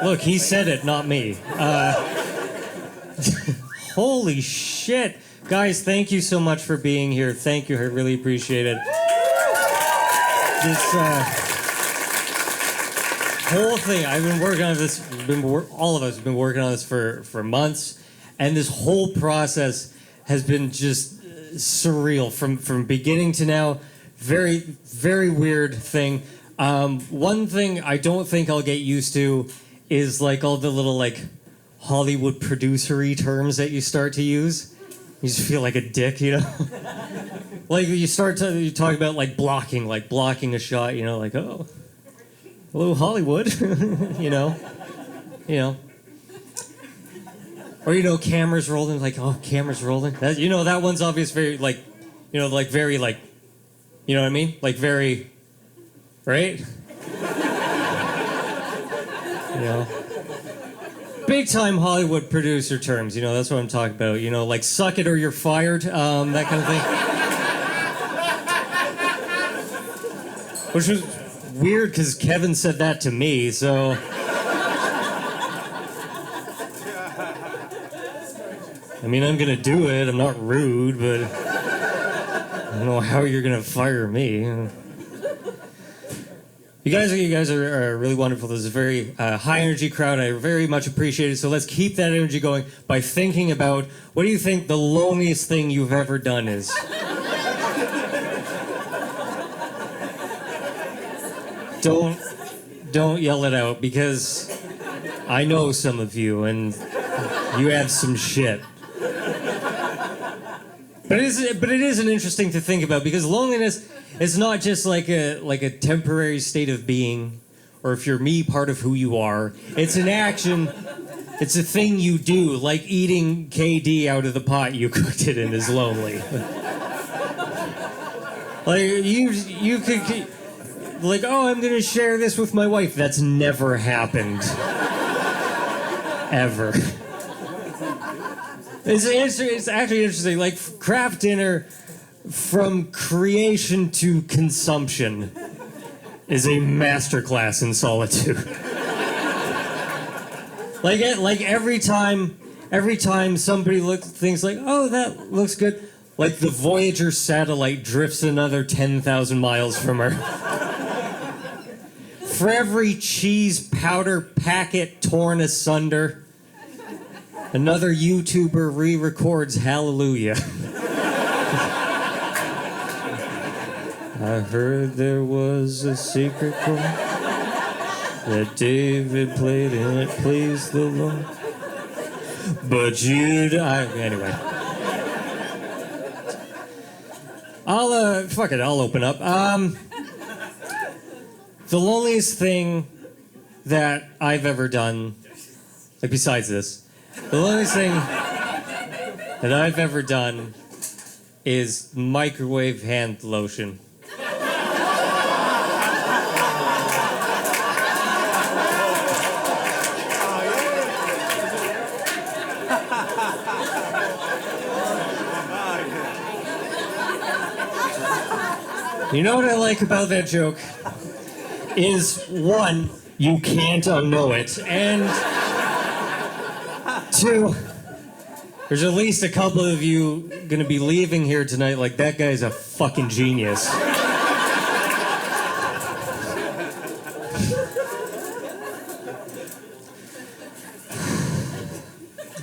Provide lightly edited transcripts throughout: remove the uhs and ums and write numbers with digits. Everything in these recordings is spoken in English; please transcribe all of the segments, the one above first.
Look, he said it, not me. Holy shit. Guys, thank you so much for being here. Thank you, I really appreciate it. This whole thing, I've been working on this, all of us have been working on this for months, and this whole process has been just surreal from beginning to now. Very, very weird thing. One thing I don't think I'll get used to is like all the little like Hollywood producer-y terms that you start to use. You just feel like a dick, you know? Like you talk about like blocking a shot, you know, like, oh, hello Hollywood, you know. Or, you know, cameras rolling, like, oh, cameras rolling. That, you know, that one's obvious, very, like, you know, like, very, like, you know what I mean? Like, very, right? You know? Big-time Hollywood producer terms, you know, that's what I'm talking about. You know, like, suck it or you're fired, that kind of thing. Which was weird, because Kevin said that to me, so... I mean, I'm gonna do it. I'm not rude, but I don't know how you're gonna fire me. You guys are really wonderful. This is a very high energy crowd. I very much appreciate it. So let's keep that energy going by thinking about, what do you think the loneliest thing you've ever done is? Don't yell it out, because I know some of you and you have some shit. But it is an interesting to think about, because loneliness is not just like a temporary state of being, or if you're me, part of who you are. It's an action. It's a thing you do, like eating KD out of the pot you cooked it in is lonely. Like you could, like, oh, I'm gonna share this with my wife. That's never happened. Ever. It's actually interesting. Like, craft dinner, from creation to consumption, is a masterclass in solitude. like every time somebody thinks like, oh, that looks good, like the Voyager satellite drifts another 10,000 miles from Earth. For every cheese powder packet torn asunder, another YouTuber re-records Hallelujah. I heard there was a secret chord that David played and it pleased the Lord. But anyway. I'll open up. The loneliest thing that I've ever done, like besides this, the loneliest thing that I've ever done is microwave hand lotion. You know what I like about that joke? Is, one, you can't unknow it, and two, there's at least a couple of you gonna be leaving here tonight like, that guy's a fucking genius. I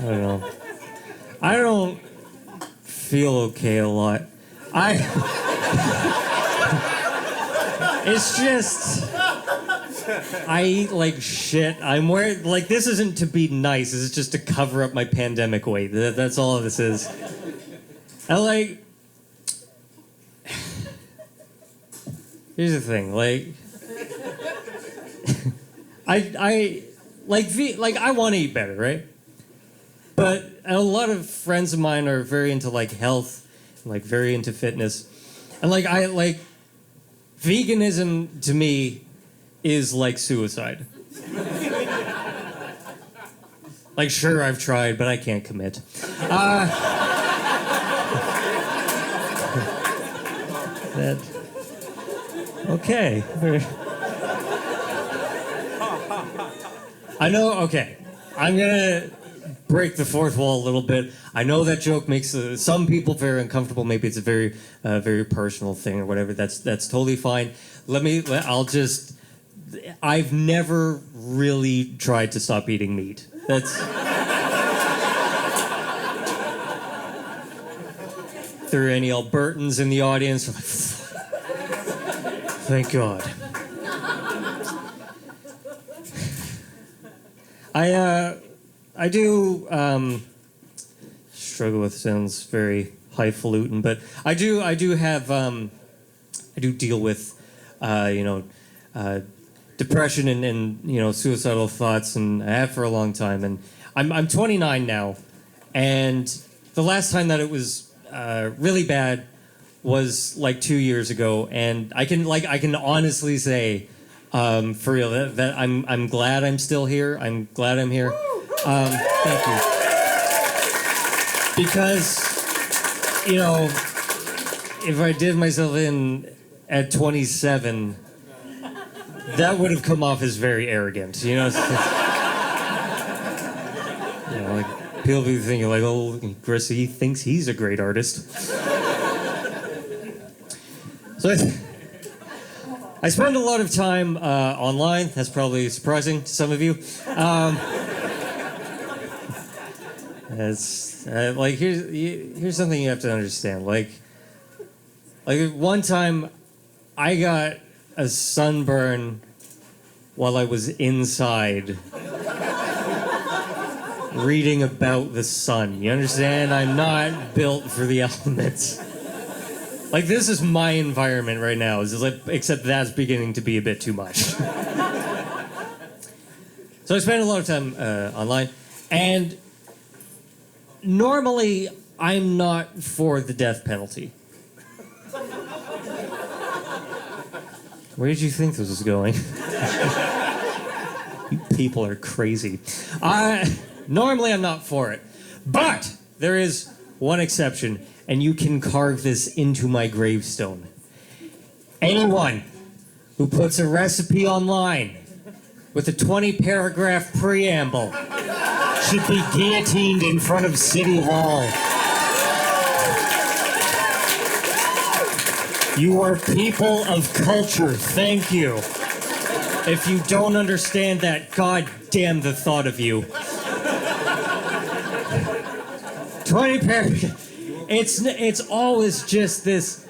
don't know. I don't feel okay a lot. It's just, I eat like shit. I'm wearing, like, this isn't to be nice. This is just to cover up my pandemic weight. That's all this is. And like, here's the thing, like, I want to eat better, right? But a lot of friends of mine are very into like health, like very into fitness, and like veganism to me is like suicide. Like, sure, I've tried, but I can't commit. Okay. I know. Okay, I'm gonna break the fourth wall a little bit. I know that joke makes some people very uncomfortable. Maybe it's a very personal thing or whatever. That's totally fine. I'll just. I've never really tried to stop eating meat. That's. If there are any Albertans in the audience, thank God. I do struggle with sounds very highfalutin, but I do have I do deal with depression and suicidal thoughts, and I have for a long time. And I'm 29 now, and the last time that it was really bad was like 2 years ago, and I can honestly say. For real, that I'm glad I'm still here. I'm glad I'm here. Thank you. Because, if I did myself in at 27, that would have come off as very arrogant. Like people be thinking like, oh, Chris, he thinks he's a great artist. So. I spend a lot of time online. That's probably surprising to some of you. Here's something you have to understand. Like one time, I got a sunburn while I was inside reading about the sun. You understand? I'm not built for the elements. Like, this is my environment right now, except that's beginning to be a bit too much. So I spend a lot of time online, and normally I'm not for the death penalty. Where did you think this was going? You people are crazy. Normally I'm not for it, but there is one exception. And you can carve this into my gravestone. Anyone who puts a recipe online with a 20-paragraph preamble should be guillotined in front of City Hall. You are people of culture. Thank you. If you don't understand that, God damn the thought of you. 20 paragraphs. It's always just this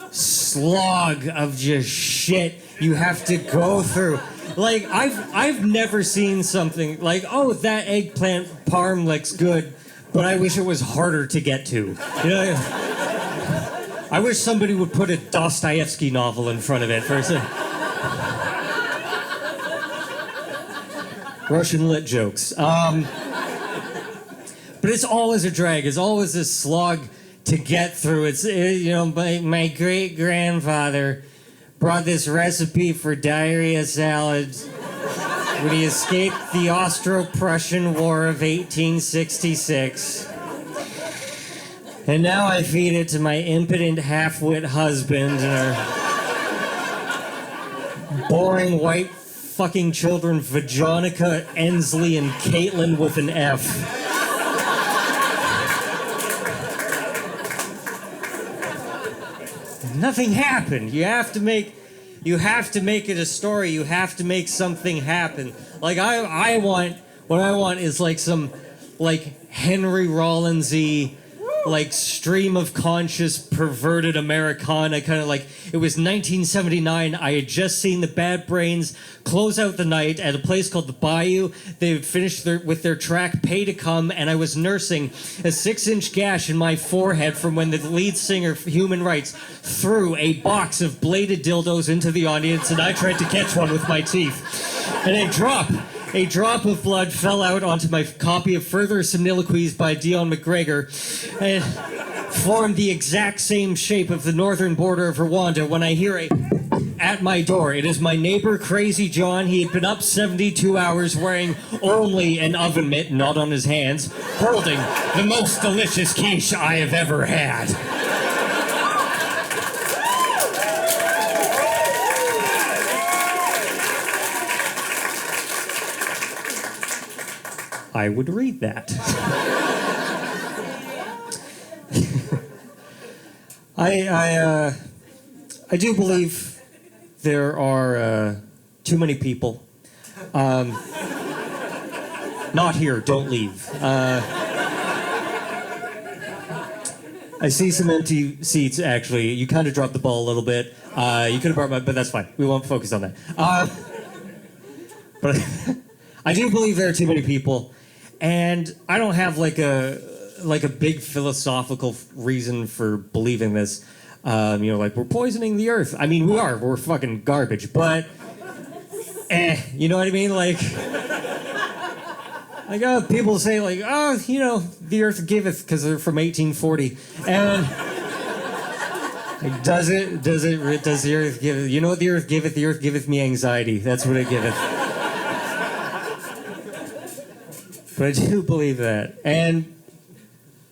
slog of just shit you have to go through. Like I've never seen something like, oh, that eggplant parm looks good, but I wish it was harder to get to. I wish somebody would put a Dostoevsky novel in front of it for a second. Russian lit jokes. But it's always a drag. It's always a slog to get through. My great-grandfather brought this recipe for diarrhea salads when he escaped the Austro-Prussian War of 1866. And now I feed it to my impotent half-wit husband and our boring white fucking children, Vajonica, Ensley, and Caitlin with an F. Nothing happened. You have to make it a story. You have to make something happen. Like what I want is like some like Henry Rollins-y like stream of conscious perverted Americana, kind of like it was 1979. I had just seen the Bad Brains close out the night at a place called the Bayou. They had finished with their track Pay to Come, and I was nursing a 6-inch gash in my forehead from when the lead singer for Human Rights threw a box of bladed dildos into the audience, and I tried to catch one with my teeth. And a drop of blood fell out onto my copy of Further Soliloquies by Dion McGregor and formed the exact same shape of the northern border of Rwanda when I hear at my door. It is my neighbor, Crazy John. He had been up 72 hours wearing only an oven mitt, not on his hands, holding the most delicious quiche I have ever had. I would read that. I do believe there are too many people. Not here, don't leave. I see some empty seats, actually. You kind of dropped the ball a little bit. You could have brought my, but that's fine. We won't focus on that. But I do believe there are too many people, and I don't have like a big philosophical reason for believing this. Like we're poisoning the earth. I mean, we are. We're fucking garbage, but you know what I mean? Like people say like, oh, the earth giveth, because they're from 1840, and like, does the earth give? You know what the earth giveth? The earth giveth me anxiety. That's what it giveth. But I do believe that, and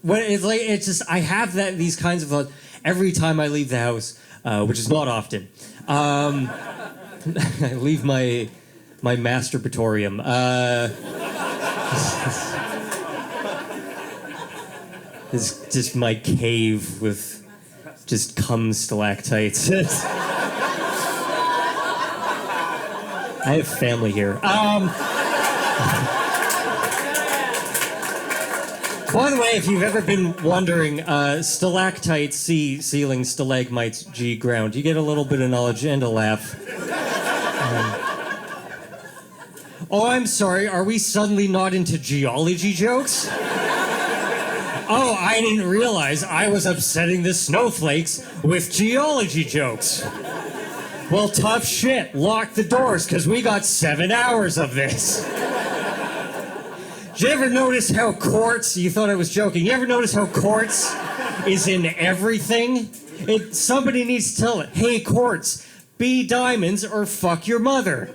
when it's just I have these kinds of thoughts every time I leave the house, which is not often. I leave my masturbatorium. It's just my cave with just cum stalactites. I have family here. By the way, if you've ever been wondering, stalactites, C, ceiling, stalagmites, G, ground. You get a little bit of knowledge and a laugh. Oh, I'm sorry, are we suddenly not into geology jokes? Oh, I didn't realize I was upsetting the snowflakes with geology jokes. Well, tough shit. Lock the doors, because we got 7 hours of this. Did you ever notice how quartz, you thought I was joking, you ever notice how quartz is in everything? Somebody needs to tell it, hey, quartz, be diamonds or fuck your mother.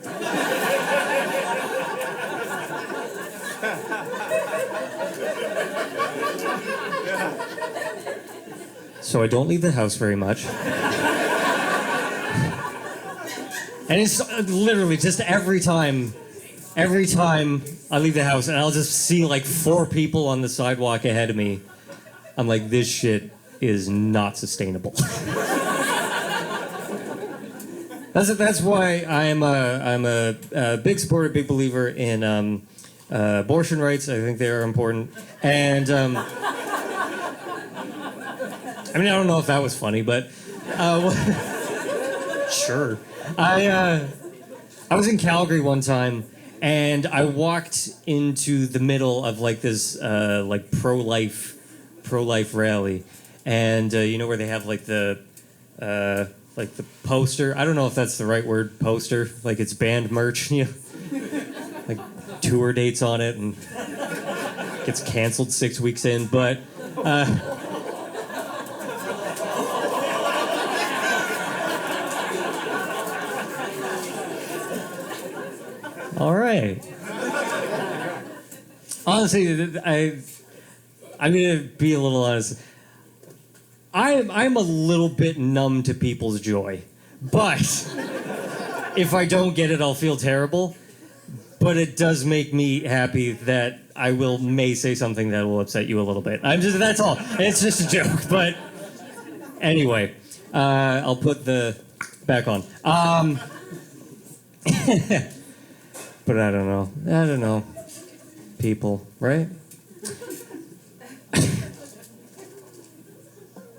So I don't leave the house very much. And it's literally just every time I leave the house and I'll just see like 4 people on the sidewalk ahead of me, I'm like, this shit is not sustainable. That's why I'm a big supporter, big believer in abortion rights. I think they are important. And I mean, I don't know if that was funny, but sure. I was in Calgary one time, and I walked into the middle of like this like pro-life rally, and you know where they have like the poster. I don't know if that's the right word, poster. Like it's band merch, like tour dates on it, and gets canceled 6 weeks in, but. All right. Honestly, I'm gonna be a little honest. I'm a little bit numb to people's joy, but if I don't get it, I'll feel terrible. But it does make me happy that I may say something that will upset you a little bit. That's all. It's just a joke. But anyway, I'll put the back on. But I don't know. People, right?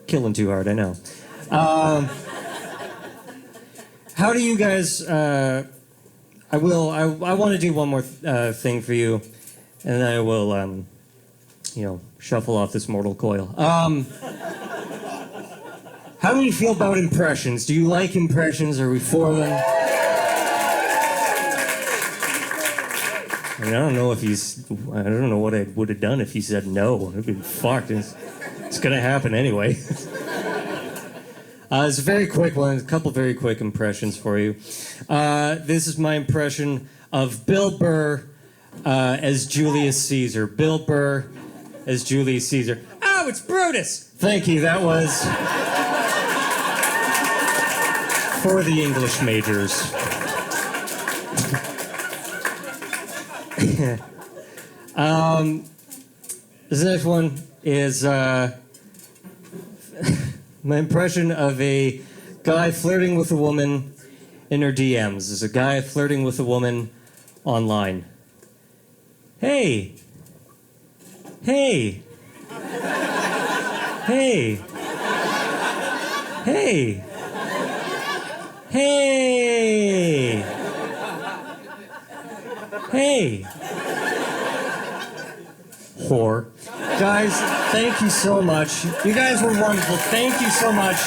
Killing too hard, I know. How do you guys, I want to do one more thing for you, and then I will, shuffle off this mortal coil. How do you feel about impressions? Do you like impressions? Are we for them? I mean, I don't know what I would have done if he said no. I'd been fucked. It's gonna happen anyway. It's a very quick one, a couple very quick impressions for you. This is my impression of Bill Burr as Julius Caesar. Bill Burr as Julius Caesar. Oh, it's Brutus! Thank you, that was for the English majors. This next one is my impression of a guy flirting with a woman in her DMs. This is a guy flirting with a woman online. Hey. Hey. Hey. Hey. Hey. Hey. Whore. Guys, thank you so much. You guys were wonderful. Thank you so much.